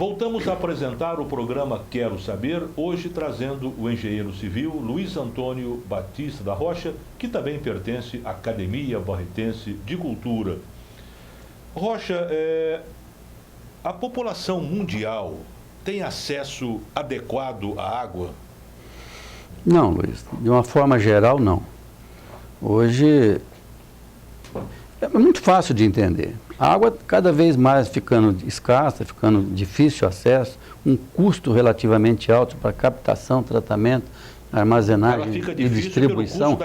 Voltamos a apresentar o programa Quero Saber, hoje trazendo o engenheiro civil Luiz Antônio Batista da Rocha, que também pertence à Academia Barretense de Cultura. Rocha, a população mundial tem acesso adequado à água? Não, Luiz, de uma forma geral, não. Hoje é muito fácil de entender. A água cada vez mais ficando escassa, ficando difícil acesso, um custo relativamente alto para captação, tratamento, armazenagem e distribuição.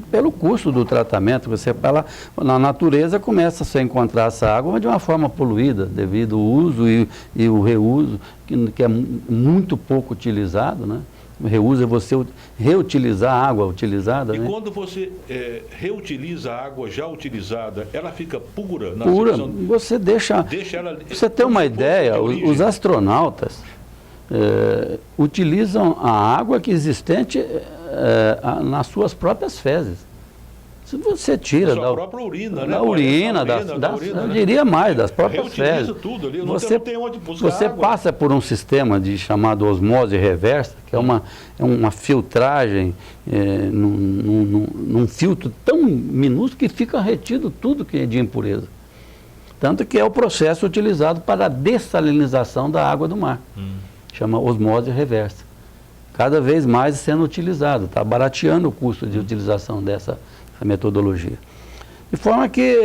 Pelo custo do tratamento. Você vai lá, na natureza começa a se encontrar essa água, mas de uma forma poluída, devido ao uso e o reuso, que é muito pouco utilizado, né? O reuso é você reutilizar a água utilizada. E quando você reutiliza a água já utilizada, ela fica pura? Pura, você deixa ela... Você tem uma ideia, os astronautas utilizam a água que é existente nas suas próprias fezes. Se você tira da própria urina, né? Da urina, eu diria mais, das próprias fezes. Tudo ali, você não tem onde buscar você água. passa por um sistema chamado osmose reversa, que é uma filtragem num filtro tão minúsculo que fica retido tudo que é de impureza. Tanto que é o processo utilizado para a dessalinização da água do mar. Chama osmose reversa. Cada vez mais sendo utilizado, está barateando o custo de utilização dessa metodologia. De forma que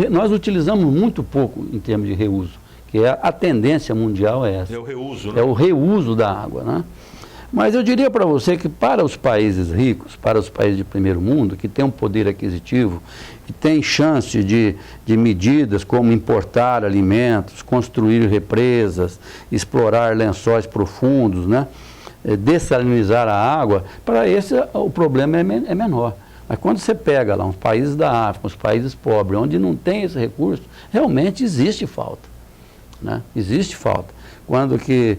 nós utilizamos muito pouco em termos de reuso, que a tendência mundial é essa. É o reuso, né? É o reuso da água, né? Mas eu diria para você que para os países ricos, para os países de primeiro mundo, que têm um poder aquisitivo, que têm chance de medidas como importar alimentos, construir represas, explorar lençóis profundos, né? Dessalinizar a água, para esse o problema é menor. Mas quando você pega lá uns países da África, uns países pobres, onde não tem esse recurso, realmente existe falta, né? Existe falta. Quando que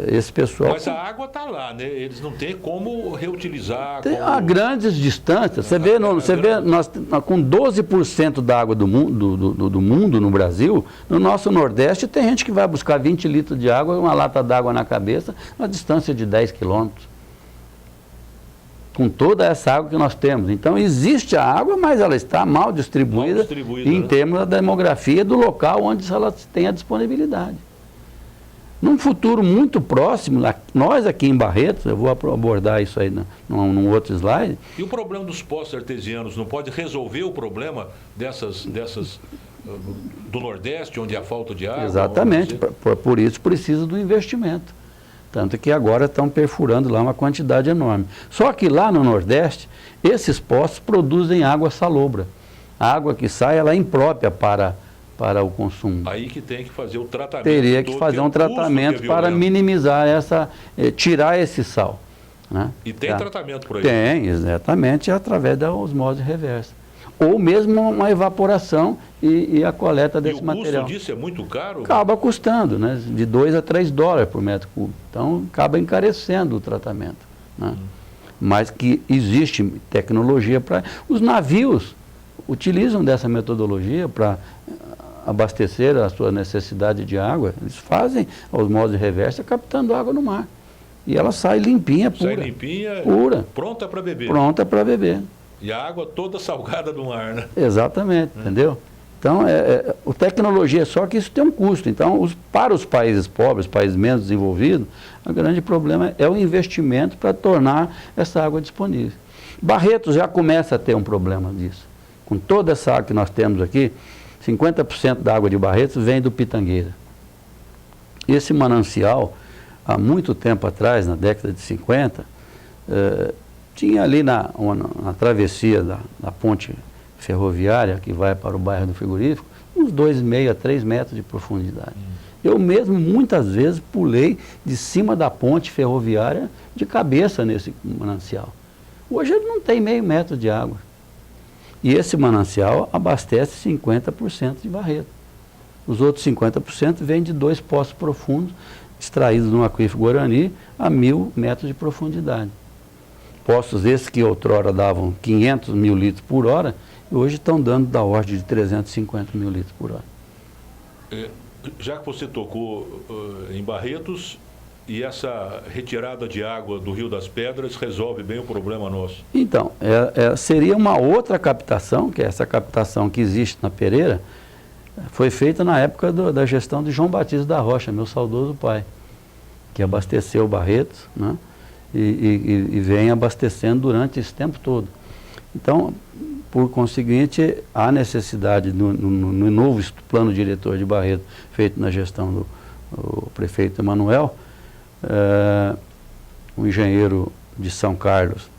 esse pessoal... Mas a água está lá, né? Eles não têm como reutilizar. A grandes distâncias. Você vê, nós com 12% da água do mundo no Brasil, no nosso Nordeste tem gente que vai buscar 20 litros de água, uma lata d'água na cabeça, uma distância de 10 quilômetros. Com toda essa água que nós temos. Então existe a água, mas ela está mal distribuída em termos da demografia do local onde ela tem a disponibilidade. Num futuro muito próximo, nós aqui em Barretos, eu vou abordar isso aí num outro slide. E o problema dos poços artesianos não pode resolver o problema dessas do Nordeste, onde há falta de água? Exatamente, por isso precisa do investimento. Tanto que agora estão perfurando lá uma quantidade enorme. Só que lá no Nordeste, esses poços produzem água salobra. A água que sai, ela é imprópria para o consumo. Aí que tem que fazer o tratamento. Teria que fazer um tratamento para minimizar tirar esse sal. Né? E tem tratamento por aí? Tem, exatamente, através da osmose reversa. Ou mesmo uma evaporação e a coleta desse material. E o custo disso é muito caro? Acaba custando, né? De 2 a 3 dólares por metro cúbico. Então, acaba encarecendo o tratamento. Né? Mas que existe tecnologia para... Os navios utilizam dessa metodologia para abastecer a sua necessidade de água. Eles fazem a osmose reversa captando água no mar. E ela sai limpinha, pura. Sai limpinha, pura. Pronta para beber. Pronta para beber. E a água toda salgada do mar, né? Exatamente, entendeu? Então, a tecnologia é só que isso tem um custo. Então, para os países pobres, países menos desenvolvidos, o grande problema é o investimento para tornar essa água disponível. Barretos já começa a ter um problema disso. Com toda essa água que nós temos aqui, 50% da água de Barretos vem do Pitangueira. Esse manancial, há muito tempo atrás, na década de 50, tinha ali na travessia da ponte ferroviária, que vai para o bairro do Frigorífico, uns 2,5 a 3 metros de profundidade. Eu mesmo, muitas vezes, pulei de cima da ponte ferroviária de cabeça nesse manancial. Hoje ele não tem meio metro de água. E esse manancial abastece 50% de Barreto. Os outros 50% vêm de 2 poços profundos, extraídos no aquífero Guarani, a 1.000 metros de profundidade. Poços esses que outrora davam 500 mil litros por hora, hoje estão dando da ordem de 350 mil litros por hora. Já que você tocou em Barretos, e essa retirada de água do Rio das Pedras resolve bem o problema nosso? Então, seria uma outra captação, que é essa captação que existe na Pereira, foi feita na época da gestão de João Batista da Rocha, meu saudoso pai, que abasteceu Barretos, né, e vem abastecendo durante esse tempo todo. Então, por conseguinte, há necessidade no novo plano diretor de Barretos, feito na gestão do prefeito Emanuel, o engenheiro de São Carlos,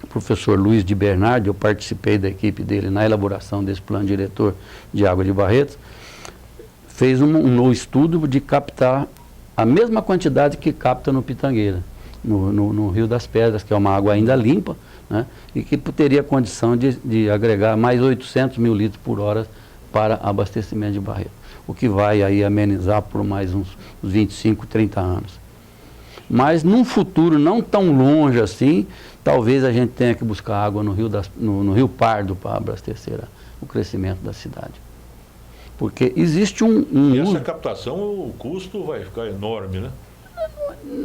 o professor Luiz de Bernardi, eu participei da equipe dele na elaboração desse plano diretor de água de Barretos, fez um estudo de captar a mesma quantidade que capta no Pitangueira, no Rio das Pedras, que é uma água ainda limpa, né, e que teria condição de agregar mais 800 mil litros por hora para abastecimento de Barretos, o que vai aí amenizar por mais uns 25, 30 anos. Mas num futuro não tão longe assim, talvez a gente tenha que buscar água no Rio Pardo para abastecer o crescimento da cidade. Porque existe E essa captação, o custo vai ficar enorme, né?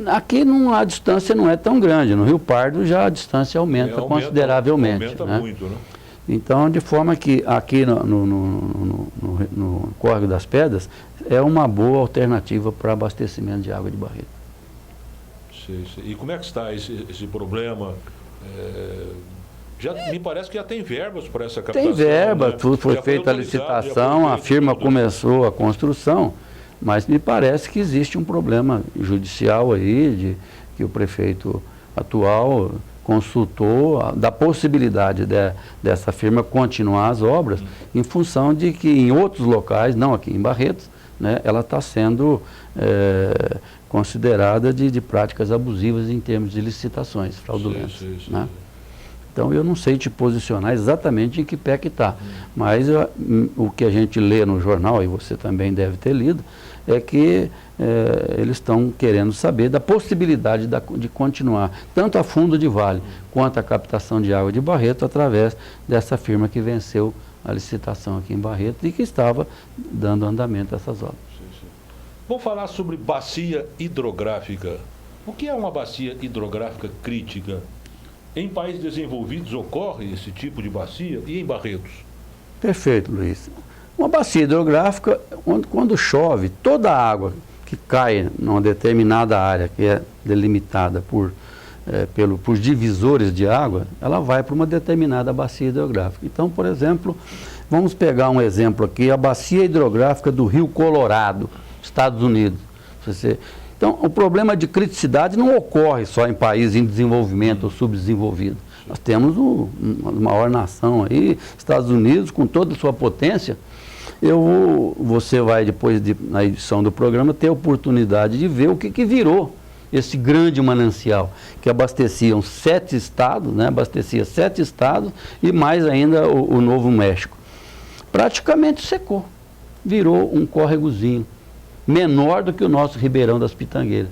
Aqui a distância não é tão grande, no Rio Pardo já a distância aumenta consideravelmente. Aumenta, né? Muito, né? Então, de forma que aqui no Córrego das Pedras é uma boa alternativa para abastecimento de água de Barretos. E como é que está esse problema? Me parece que já tem verbas para essa captação. Tem verba, né? tudo foi feita a licitação, a firma começou a construção, mas me parece que existe um problema judicial aí, que o prefeito atual consultou da possibilidade dessa firma continuar as obras, em função de que em outros locais, não aqui em Barretos, né, ela está sendo considerada de práticas abusivas em termos de licitações fraudulentas. Né? Então eu não sei te posicionar exatamente em que pé que está, mas o que a gente lê no jornal, e você também deve ter lido, é que eles estão querendo saber da possibilidade de continuar tanto a fundo de vale quanto a captação de água de Barreto através dessa firma que venceu a licitação aqui em Barreto e que estava dando andamento a essas obras. Vamos falar sobre bacia hidrográfica. O que é uma bacia hidrográfica crítica? Em países desenvolvidos ocorre esse tipo de bacia e em Barretos? Perfeito, Luiz. Uma bacia hidrográfica, quando chove, toda a água que cai numa determinada área que é delimitada por divisores de água, ela vai para uma determinada bacia hidrográfica. Então, por exemplo, vamos pegar um exemplo aqui, a bacia hidrográfica do Rio Colorado, Estados Unidos. Então, o problema de criticidade não ocorre só em países em desenvolvimento ou subdesenvolvido. Nós temos a maior nação aí, Estados Unidos, com toda a sua potência. Você vai depois, na edição do programa, ter a oportunidade de ver o que virou esse grande manancial, que abastecia 7 estados, né? Abastecia 7 estados e mais ainda o Novo México. Praticamente secou, virou um córregozinho, menor do que o nosso Ribeirão das Pitangueiras,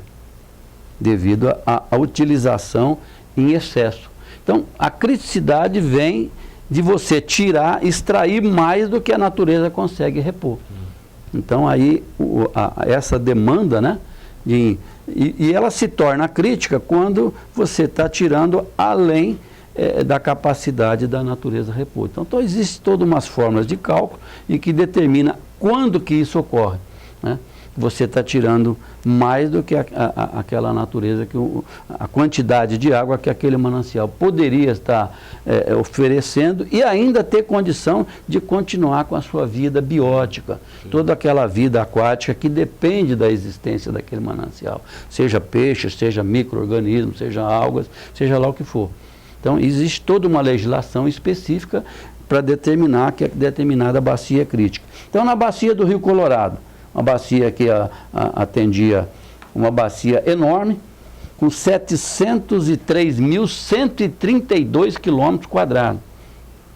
devido à utilização em excesso. Então, a criticidade vem de você extrair mais do que a natureza consegue repor. Então, aí, essa demanda, né, e ela se torna crítica quando você está tirando além da capacidade da natureza repor. Então, existem todas umas fórmulas de cálculo e que determina quando que isso ocorre, né? Você está tirando mais do que aquela natureza, a quantidade de água que aquele manancial poderia estar oferecendo e ainda ter condição de continuar com a sua vida biótica, toda aquela vida aquática que depende da existência daquele manancial, seja peixes, seja micro-organismos, seja algas, seja lá o que for. Então, existe toda uma legislação específica para determinar que determinada bacia é crítica. Então, na bacia do Rio Colorado, uma bacia que atendia uma bacia enorme, com 703.132 quilômetros quadrados.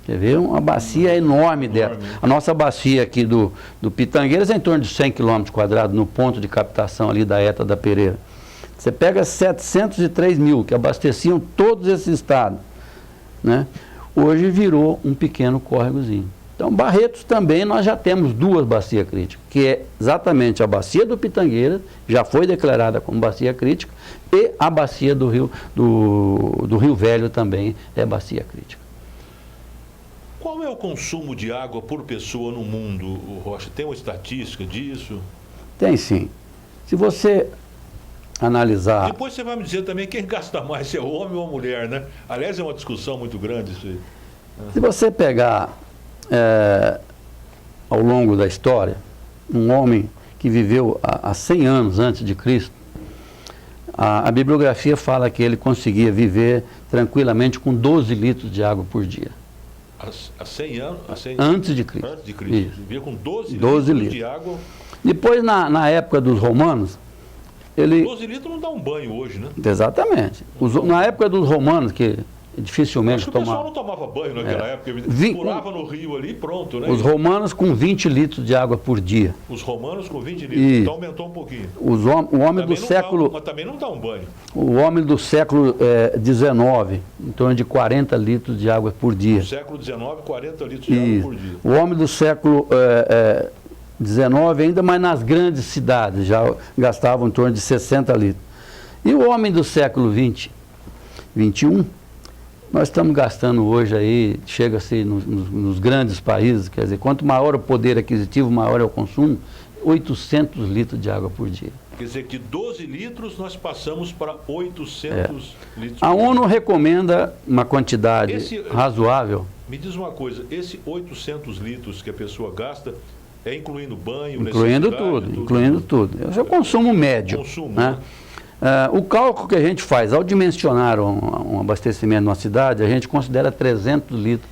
Quer ver? Uma bacia enorme dela. A nossa bacia aqui do Pitangueiras é em torno de 100 quilômetros quadrados, no ponto de captação ali da ETA da Pereira. Você pega 703 mil, que abasteciam todos esses estados, né? Hoje virou um pequeno córregozinho. Então, Barretos também nós já temos duas bacias críticas, que é exatamente a bacia do Pitangueira, já foi declarada como bacia crítica, e a bacia do Rio Velho também é bacia crítica. Qual é o consumo de água por pessoa no mundo, Rocha? Tem uma estatística disso? Tem sim. Se você analisar... Depois você vai me dizer também quem gasta mais, se é homem ou mulher, né? Aliás, é uma discussão muito grande isso aí. Se você pegar ao longo da história, um homem que viveu há 100 anos antes de Cristo, a bibliografia fala que ele conseguia viver tranquilamente com 12 litros de água por dia. Há 100 anos? Antes de Cristo. Antes de Cristo. Isso. Vivia com 12 litros de água. Depois, na época dos romanos, ele... 12 litros não dá um banho hoje, né? Exatamente. Na época dos romanos, que dificilmente tomava... O pessoal não tomava banho naquela época, pulava no rio ali e pronto, né? Os romanos com 20 litros de água por dia. Os romanos com 20 litros, então aumentou um pouquinho. O homem do século... mas também não dá um banho. O homem do século XIX, em torno de 40 litros de água por dia. No século XIX, 40 litros de água por dia. O homem do século XIX ainda, mas nas grandes cidades, já gastavam em torno de 60 litros. E o homem do século XX, XXI, nós estamos gastando hoje aí, chega-se nos grandes países, quer dizer, quanto maior o poder aquisitivo, maior é o consumo, 800 litros de água por dia. Quer dizer que 12 litros nós passamos para 800 litros. A ONU recomenda uma quantidade razoável. Me diz uma coisa, esse 800 litros que a pessoa gasta, é incluindo banho, incluindo tudo. Esse é o consumo médio. Né? O cálculo que a gente faz, ao dimensionar um abastecimento numa cidade, a gente considera 300 litros,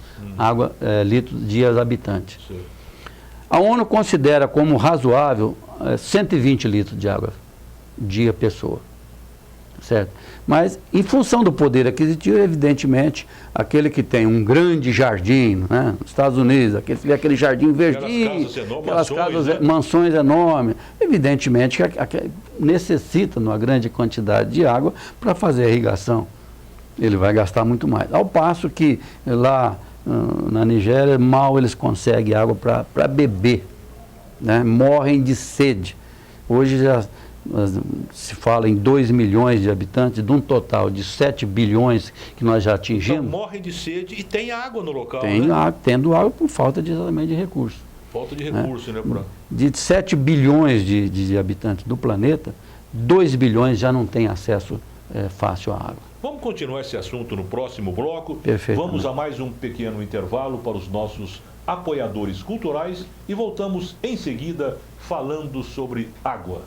litros dias habitante. Sim. A ONU considera como razoável 120 litros de água dia pessoa. Certo? Mas, em função do poder aquisitivo, evidentemente, aquele que tem um grande jardim, né, nos Estados Unidos, aquele jardim verdinho, aquelas casas, mansões enormes, evidentemente que necessita uma grande quantidade de água para fazer a irrigação. Ele vai gastar muito mais. Ao passo que lá na Nigéria, mal eles conseguem água para beber, né, morrem de sede. Hoje já se fala em 2 milhões de habitantes, de um total de 7 bilhões que nós já atingimos. Então morrem de sede e tem água no local, tendo água por falta exatamente de recursos. Falta de recursos, né? De 7 bilhões de habitantes do planeta, 2 bilhões já não têm acesso fácil à água. Vamos continuar esse assunto no próximo bloco. Perfeito. Vamos a mais um pequeno intervalo para os nossos apoiadores culturais e voltamos em seguida falando sobre água.